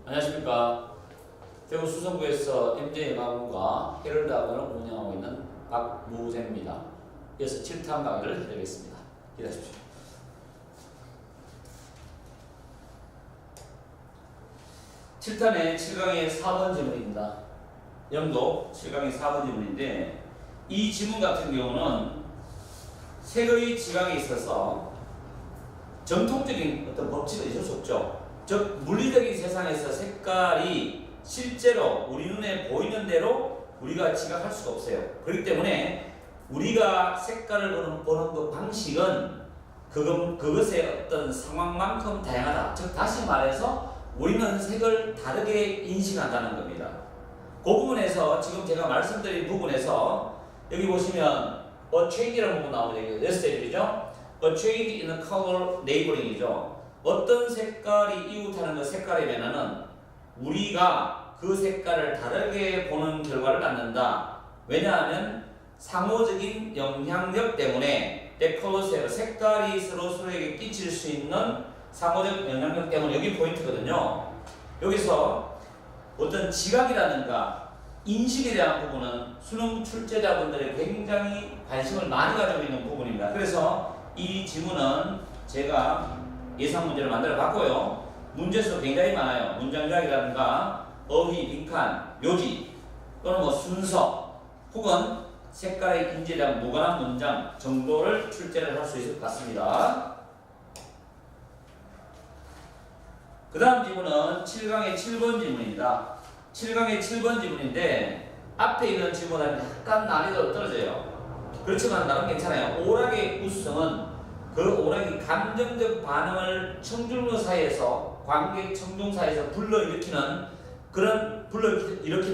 안녕하십니까. 대구 수성구에서 MJ 가구과 헤럴드 학원을 운영하고 있는 박무재입니다. 이어서 7탄 강의를 해드리겠습니다. 기대하십시오. 7탄의 7강의 4번 지문입니다. 영도 7강의 4번 지문인데, 이 지문 같은 경우는 색의 지각에 있어서 정통적인 어떤 법칙은 있을 수 없죠. 즉 물리적인 세상에서 색깔이 실제로 우리 눈에 보이는 대로 우리가 지각할 수가 없어요. 그렇기 때문에 우리가 색깔을 보는 그 방식은 그것의 어떤 상황만큼 다양하다. 즉 다시 말해서 우리는 색을 다르게 인식한다는 겁니다. 그 부분에서 지금 제가 말씀드린 부분에서 여기 보시면 a change라는 부분 나오는 얘기예요. 스텝이죠. A change in the color labeling 이죠. 어떤 색깔이 이웃하는 그 색깔이면은 우리가 그 색깔을 다르게 보는 결과를 갖는다. 왜냐하면 상호적인 영향력 때문에 색깔이 서로에게 끼칠 수 있는 상호적 영향력 때문에 여기 포인트거든요. 여기서 어떤 지각이라든가 인식에 대한 부분은 수능 출제자분들이 굉장히 관심을 많이 가지고 있는 부분입니다. 그래서 이 지문은 제가 예상 문제를 만들어 봤고요. 문제수도 굉장히 많아요. 문장 요약이라든가 어휘, 빈칸, 묘지 또는 뭐 순서 혹은 색깔의 인지에 대한 무관한 문장 정도를 출제를 할 수 있을 것 같습니다. 그 다음 지문은 7강의 7번 지문입니다. 7강의 7번 지문인데 앞에 있는 지문은 약간 난이도가 떨어져요. 그렇지만 나름 괜찮아요. 오락의 우수성은 그 오락이 감정적 반응을 청중로 사이에서 관객 청중 사이에서 불러일으키는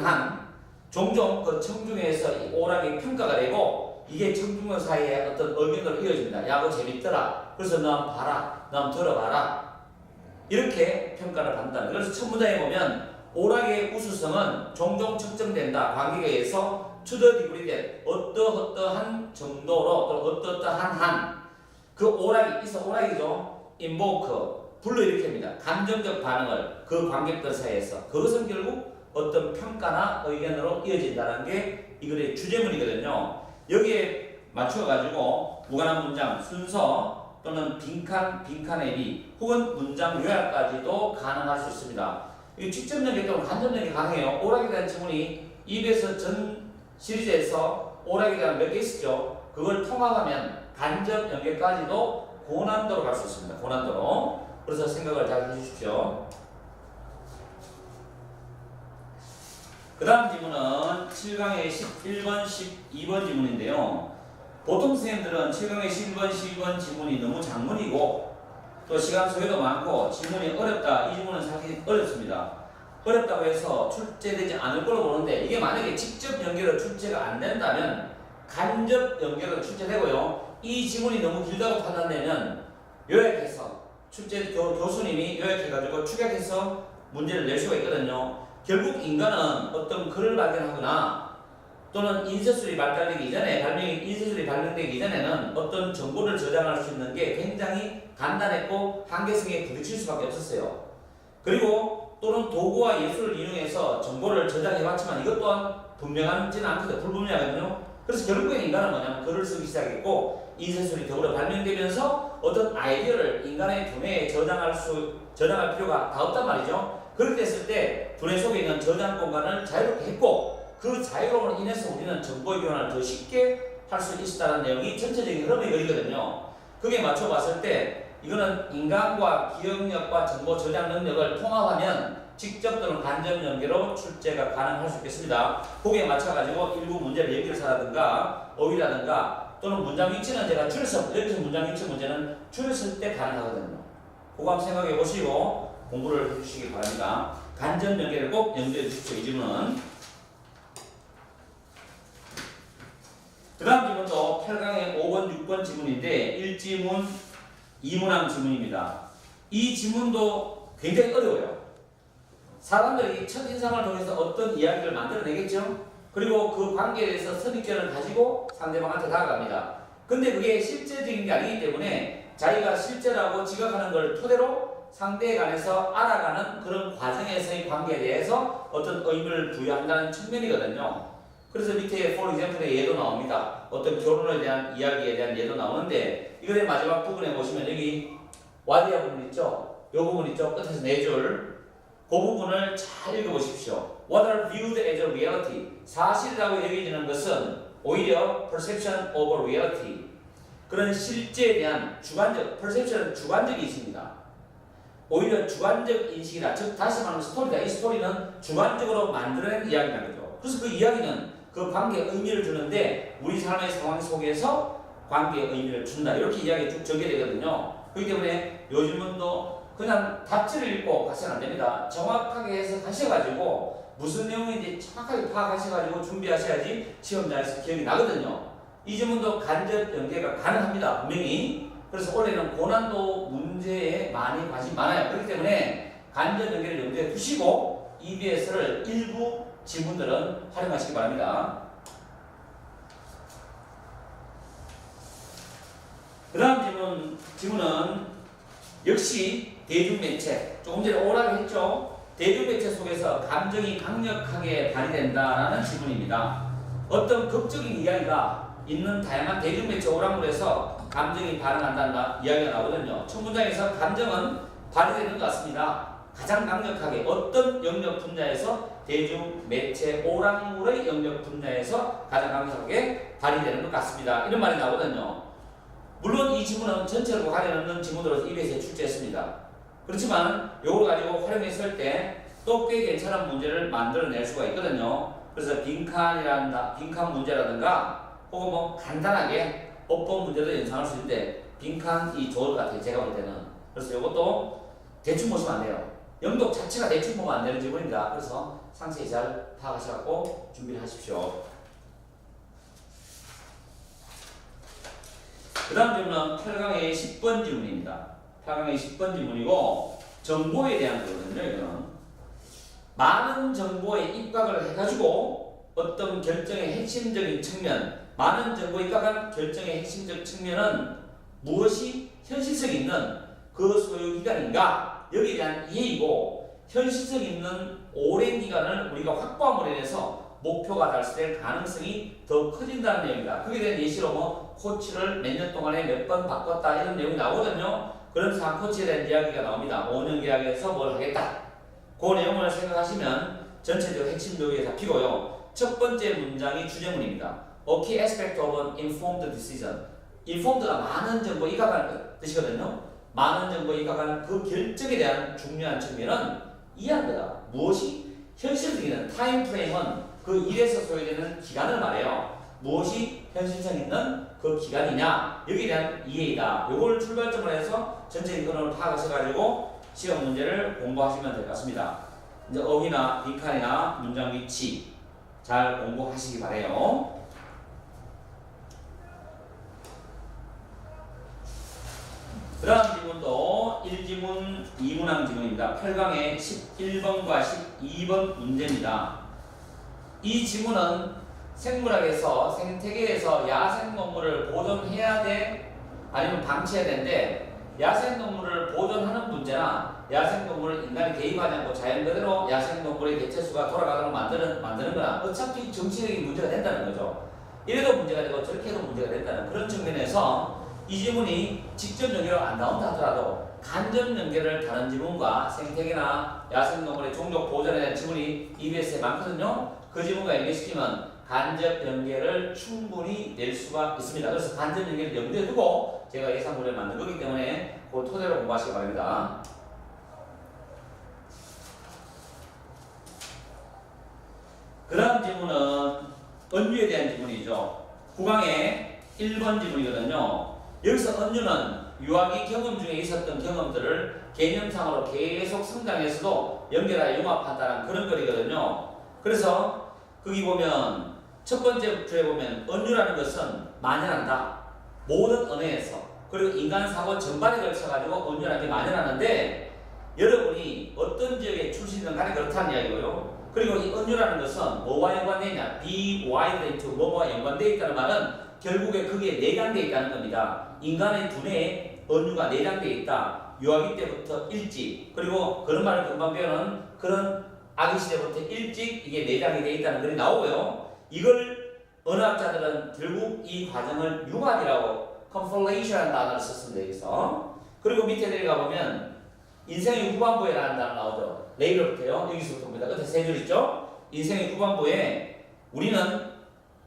한 종종 그 청중에서 이 오락이 평가가 되고 이게 청중로 사이에 어떤 의견으로 이어집니다. 야, 그거 재밌더라. 그래서 너 한번 봐라. 너 한번 들어봐라. 이렇게 평가를 받는다. 그래서 첫 문장에 보면 오락의 우수성은 종종 측정된다. 관객에 의해서 to the degree that 어떠한 정도로 또는 어떠한 한 그 오락이 있어 오락이죠. invoke 불러일으킵니다. 감정적 반응을 그 관객들 사이에서 그것은 결국 어떤 평가나 의견으로 이어진다는 게 이 글의 주제문이거든요. 여기에 맞춰가지고 무관한 문장 순서 또는 빈칸의 비 혹은 문장 요약까지도 가능할 수 있습니다. 이 직접 연계 또는 간접 연계 가능해요. 오락에 대한 질문이 입에서 전 시리즈에서 오락에 대한 몇 개 있었죠. 그걸 통합하면 간접 연계까지도 고난도로 갈 수 있습니다. 고난도로. 그래서 생각을 잘 해주십시오. 그 다음 지문은 7강의 11번, 12번 지문인데요. 보통 선생님들은 7강의 11번, 12번 지문이 너무 장문이고 또 시간 소요도 많고 지문이 어렵다. 이 지문은 사실 어렵습니다. 어렵다고 해서 출제되지 않을 걸로 보는데 이게 만약에 직접 연결로 출제가 안 된다면 간접 연결로 출제되고요. 이 지문이 너무 길다고 판단되면 요약해서 교수님이 요약해가지고 축약해서 문제를 낼 수가 있거든요. 결국 인간은 어떤 글을 발견하거나 또는 인쇄술이 발달되기 이전에 인쇄술이 발명되기 이전에는 어떤 정보를 저장할 수 있는 게 굉장히 간단했고 한계성에 부딪힐 수밖에 없었어요. 그리고 또는 도구와 예술을 이용해서 정보를 저장해봤지만 이것 또한 분명하지는 않거든요. 불분명하거든요. 그래서 결국엔 인간은 뭐냐면 글을 쓰기 시작했고 인쇄술이 더불어 발명되면서 어떤 아이디어를 인간의 두뇌에 저장할 필요가 다 없단 말이죠. 그렇게 됐을 때 두뇌 속에 있는 저장 공간을 자유롭게 했고 그 자유로움으로 인해서 우리는 정보의 교환을 더 쉽게 할 수 있었다는 내용이 전체적인 흐름의 글이거든요. 그게 맞춰봤을 때 이거는 인간과 기억력과 정보 저장 능력을 통합하면 직접 또는 간접 연계로 출제가 가능할 수 있겠습니다. 거기에 맞춰가지고 일부 문제를 연결해서라든가 어휘라든가 또는 문장 위치는 제가 줄여서 여기서 문장 위치 문제는 줄였을 때 가능하거든요. 그거 한번 생각해 보시고 공부를 해주시기 바랍니다. 간접 연계를 꼭 염두에 주십시오. 이 지문은. 그 다음 지문도 8강의 5번, 6번 지문인데 1지문, 2문항 지문입니다. 이 지문도 굉장히 어려워요. 사람들이 첫인상을 통해서 어떤 이야기를 만들어내겠죠? 그리고 그 관계에 대해서 선입견을 가지고 상대방한테 다가갑니다. 근데 그게 실제적인 게 아니기 때문에 자기가 실제라고 지각하는 걸 토대로 상대에 관해서 알아가는 그런 과정에서의 관계에 대해서 어떤 의미를 부여한다는 측면이거든요. 그래서 밑에 for example의 예도 나옵니다. 어떤 결혼에 대한 이야기에 대한 예도 나오는데 이거의 마지막 부분에 보시면 여기 와디아 부분 있죠? 이 부분 있죠? 끝에서 4줄 그 부분을 잘 읽어보십시오. What are viewed as a reality? 사실이라고 여겨지는 것은 오히려 perception over reality. 그런 실제에 대한 주관적, perception은 주관적이 있습니다. 오히려 주관적 인식이다. 즉 다시 말하면 스토리다. 이 스토리는 주관적으로 만들어낸 이야기라는 거죠. 그래서 그 이야기는 그 관계에 의미를 주는데 우리 삶의 상황 속에서 관계에 의미를 준다. 이렇게 이야기 쭉 전개되거든요. 그렇기 때문에 요즘은 또 그냥 답지를 읽고 가서는 안 됩니다. 정확하게 해서 가셔가지고 무슨 내용인지 정확하게 파악하셔가지고 준비하셔야지 시험장에서 기억이 나거든요. 이 질문도 간접 연계가 가능합니다. 분명히. 그래서 올해는 고난도 문제에 많이 관심이 많아요. 그렇기 때문에 간접 연계를 염두에 두시고 EBS를 일부 지문들은 활용하시기 바랍니다. 그 다음 지문은 역시 대중매체, 조금 전에 오라고 했죠. 대중매체 속에서 감정이 강력하게 발휘된다라는 지문입니다. 어떤 극적인 이야기가 있는 다양한 대중매체 오락물에서 감정이 반응한다는 이야기가 나오거든요. 첫 문장에서 감정은 발휘되는 것 같습니다. 가장 강력하게 어떤 영역 분야에서 대중매체 오락물의 영역 분야에서 가장 강력하게 발휘되는 것 같습니다. 이런 말이 나오거든요. 물론 이 지문은 전체를 가려놓는 지문으로 EBS에 출제했습니다. 그렇지만 이걸 가지고 활용했을 때 또 꽤 괜찮은 문제를 만들어낼 수가 있거든요. 그래서 빈칸 문제라든가 혹은 뭐 간단하게 어법 문제도 연상할 수 있는데 빈칸이 좋을 것 같아요. 제가 볼 때는. 그래서 이것도 대충 보시면 안 돼요. 영역 자체가 대충 보면 안 되는 지문입니다. 그래서 상세히 잘 파악하셔서 준비를 하십시오. 그 다음 질문은 8강의 10번 질문입니다. 8강의 10번 질문이고 정보에 대한 거거든요. 이거는 많은 정보에 입각을 해가지고 어떤 결정의 핵심적인 측면, 많은 정보에 입각한 결정의 핵심적 측면은 무엇이 현실성 있는 그 소요기간인가, 여기에 대한 이해이고, 현실성 있는 오랜 기간을 우리가 확보함으로 인해서 목표가 달성될 가능성이 더 커진다는 내용입니다. 거기에 대한 예시로 뭐 코치를 몇 년 동안에 몇 번 바꿨다 이런 내용이 나오거든요. 그런 상황 코치에 대한 이야기가 나옵니다. 5년 계약에서 뭘 하겠다. 그 내용을 생각하시면 전체적으로 핵심 요기에 잡히고요. 첫 번째 문장이 주제문입니다. A key aspect of an informed decision. informed가 많은 정보 입각하는 뜻이거든요. 많은 정보 입각하는 그 결정에 대한 중요한 측면은 이해한 거다. 무엇이 현실적인 타임 프레임은 그 일에서 소요되는 기간을 말해요. 무엇이 현실성 있는 그 기간이냐, 여기에 대한 이해이다. 요걸 출발점으로 해서 전체적인 언어를 파악하셔가지고 시험 문제를 공부하시면 될 것 같습니다. 이제 어휘나 빈칸이나 문장 위치 잘 공부하시기 바래요. 그 다음 지문도 1지문, 2문항 지문입니다. 8강의 11번과 12번 문제입니다. 이 지문은 생물학에서, 생태계에서 야생동물을 보존해야 돼? 아니면 방치해야 되는데, 야생동물을 보존하는 문제나 야생동물을 인간이 개입하지 않고 자연 그대로 야생동물의 개체수가 돌아가도록 만드는 거나 어차피 정치적인 문제가 된다는 거죠. 이래도 문제가 되고 저렇게 해도 문제가 된다는 그런 측면에서 이 지문이 직접 연계로 안 나온다 하더라도 간접 연계를 다른 지문과 생태계나 야생동물의 종족 보존에 대한 지문이 EBS에 많거든요. 그 지문과 연계시키면 간접 연계를 충분히 낼 수가 있습니다. 그래서 간접 연계를 염두에 두고 제가 예상문을 만든 거기 때문에 그 토대로 공부하시기 바랍니다. 그 다음 질문은 언유에 대한 질문이죠. 9강의 1번 질문이거든요. 여기서 언유는 유아기 경험 중에 있었던 경험들을 개념상으로 계속 성장해서도 연결하여 융합한다는 그런 거리거든요. 그래서 거기 보면 첫 번째 줄에 보면 언유라는 것은 만연한다. 모든 언어에서. 그리고 인간 사고 전반에 걸쳐가지고 언유라는 게 만연하는데 여러분이 어떤 지역에 출신이든 간에 그렇다는 이야기고요. 그리고 이 언유라는 것은 뭐와 연관되어 있냐? be wired into 뭐와 연관되어 있다는 말은 결국에 그게 내장되어 있다는 겁니다. 인간의 두뇌에 언유가 내장되어 있다. 유아기 때부터 일찍, 그리고 그런 말을 금방 배우는 그런 아기 시대부터 일찍 이게 내장이 되어 있다는 글이 나오고요. 이걸 언어학자들은 결국 이 과정을 융합이라고 conformation이라는 단어를 썼습니다. 여기서. 그리고 밑에 내려가 보면 인생의 후반부에라는 단어 나오죠. 레이로부터요. 여기서부터입니다. 끝에 세 줄 있죠. 인생의 후반부에 우리는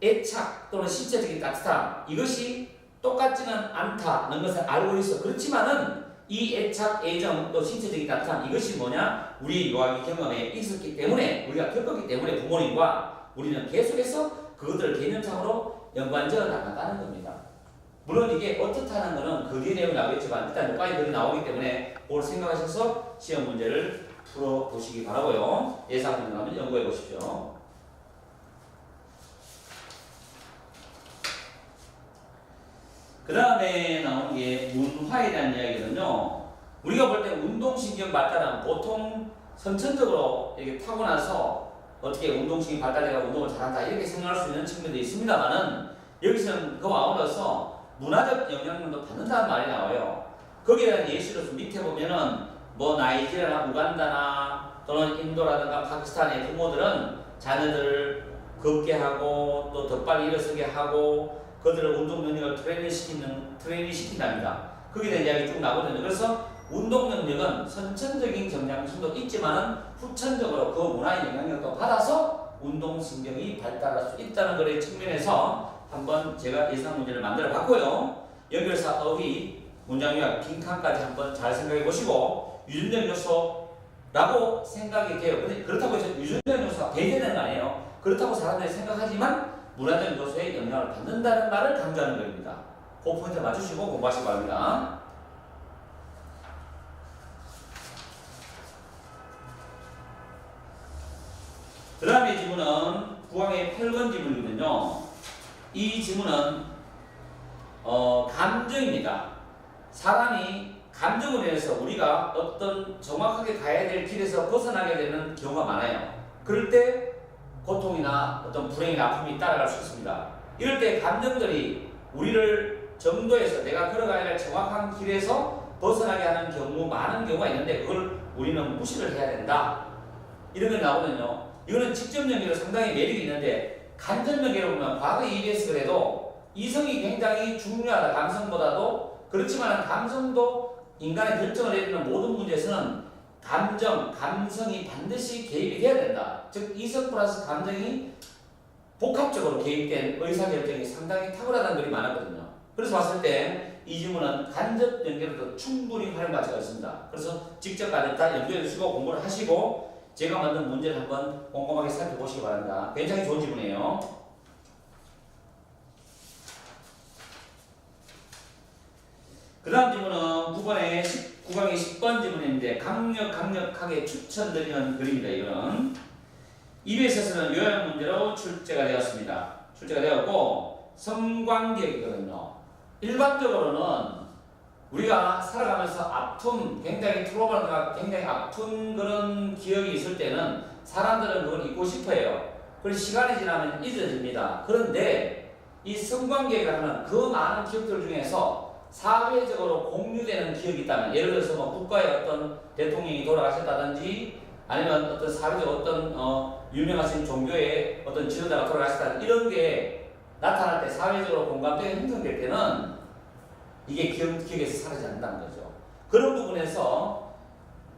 애착 또는 신체적인 따뜻함, 이것이 똑같지는 않다는 것을 알고 있어. 그렇지만은 이 애착, 애정, 또 신체적인 따뜻함, 이것이 뭐냐? 우리 유아기 경험에 있었기 때문에, 우리가 겪었기 때문에 부모님과 우리는 계속해서 그것들을 개념상으로 연관지어 나간다는 겁니다. 물론 이게 어떻다는 것은 그 뒤에 내용이 나오겠지만 일단 여기까지 글이 나오기 때문에 그걸 생각하셔서 시험 문제를 풀어보시기 바라고요. 예상 문제라면 연구해 보십시오. 그 다음에 나오는 게 문화에 대한 이야기거든요. 우리가 볼 때 운동신경 발달은 보통 선천적으로 이렇게 타고나서 어떻게 운동신경이 발달해가 운동을 잘한다 이렇게 생각할 수 있는 측면도 있습니다만은 여기서는 그와 아울러서 문화적 영향력도 받는다는 말이 나와요. 거기에 대한 예시로서 밑에 보면은 뭐 나이지리아나 우간다나 또는 인도라든가 파키스탄의 부모들은 자녀들을 걷게 하고 또 더 빨리 일어서게 하고 그들을 운동 능력을 트레이닝 시킨답니다. 거기에 대한 이야기 쭉 나거든요. 그래서 운동 능력은 선천적인 경향성도 있지만은 후천적으로 그 문화의 영향력도 받아서 운동 신경이 발달할 수 있다는 것의 측면에서 한번 제가 예상 문제를 만들어 봤고요. 연결사 어휘, 문장 요약, 빈칸까지 한번 잘 생각해 보시고 유전적 요소라고 생각이 돼요. 근데 그렇다고 해서 유전적 요소가 배제되는 거 아니에요. 그렇다고 사람들이 생각하지만 문화적 요소에 영향을 받는다는 말을 강조하는 겁니다. 그 포인트 맞추시고 공부하시기 바랍니다. 그 다음에 지문은 9항의 8번 지문이거든요. 이 지문은 감정입니다. 사람이 감정으로 인해서 우리가 어떤 정확하게 가야 될 길에서 벗어나게 되는 경우가 많아요. 그럴 때 고통이나 어떤 불행이나 아픔이 따라갈 수 있습니다. 이럴 때 감정들이 우리를 정도에서 내가 걸어가야 할 정확한 길에서 벗어나게 하는 경우 많은 경우가 있는데 그걸 우리는 무시를 해야 된다. 이런 게 나오거든요. 이거는 직접 연계로 상당히 매력이 있는데 간접 연계로 보면 과거 EBS 그래도 이성이 굉장히 중요하다. 감성보다도. 그렇지만 감성도 인간의 결정을 내리는 모든 문제에서는 감성이 반드시 개입이 돼야 된다. 즉 이성 플러스 감정이 복합적으로 개입된 의사결정이 상당히 탁월하다는 글이 많았거든요. 그래서 봤을 때 이 질문은 간접 연계로도 충분히 활용 가치가 있습니다. 그래서 직접 간접다 연구해 주시고 공부를 하시고 제가 만든 문제를 한번 꼼꼼하게 살펴보시기 바랍니다. 굉장히 좋은 질문이에요. 그 다음 질문은 9강의 10번 질문인데 강력하게 추천드리는 글입니다. 이거는 EBS에서는 요약 문제로 출제가 되었습니다. 출제가 되었고 성관계이거든요. 일반적으로는 우리가 살아가면서 아픔, 굉장히 트라우마나 굉장히 아픈 그런 기억이 있을 때는 사람들은 그걸 잊고 싶어 해요. 그래서 시간이 지나면 잊어집니다. 그런데 이 성관계가 하는 그 많은 기억들 중에서 사회적으로 공유되는 기억이 있다면, 예를 들어서 뭐 국가의 어떤 대통령이 돌아가셨다든지 아니면 어떤 사회적 어떤 유명하신 종교의 어떤 지도자가 돌아가셨다든지 이런 게 나타날 때 사회적으로 공감대가 형성될 때는 이게 기억에서 사라지지 않는다는 거죠. 그런 부분에서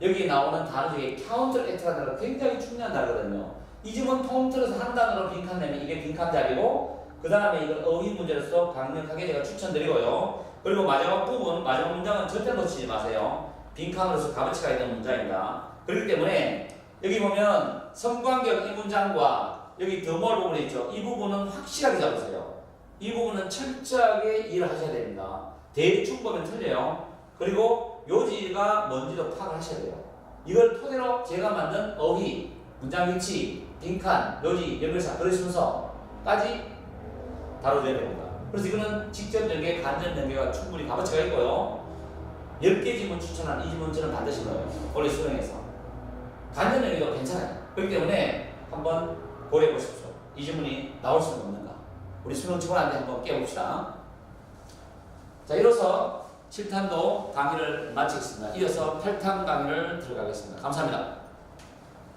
여기 나오는 단어 중에 카운터 액트라는 굉장히 중요한 단어거든요. 이 지문 통틀어서 한 단어로 빈칸 내면 이게 빈칸 자리고 그 다음에 이걸 어휘 문제로서 강력하게 제가 추천드리고요. 그리고 마지막 부분, 마지막 문장은 절대 놓치지 마세요. 빈칸으로서 값어치가 있는 문장입니다. 그렇기 때문에 여기 보면 성관계역 이 문장과 여기 더몰 부분이 있죠. 이 부분은 확실하게 잡으세요. 이 부분은 철저하게 이해를 하셔야 됩니다. 대충 보면 틀려요. 그리고 요지가 뭔지도 파악을 하셔야 돼요. 이걸 토대로 제가 만든 어휘, 문장 위치, 빈칸, 요지, 연결사, 그런 순서까지 다뤄줘야 됩니다. 그래서 이거는 직접 연계, 간접 연계가 충분히 값어치가 있고요. 10개 지문 추천한 이 지문 저는 반드시 넣어요. 원래 수능에서. 간접 연계도 괜찮아요. 그렇기 때문에 한번 고려해 보십시오. 이 지문이 나올 수는 없는가. 우리 수능 직원한테 한번 깨봅시다. 자, 이로써 7탄도 강의를 마치겠습니다. 이어서 8탄 강의를 들어가겠습니다. 감사합니다.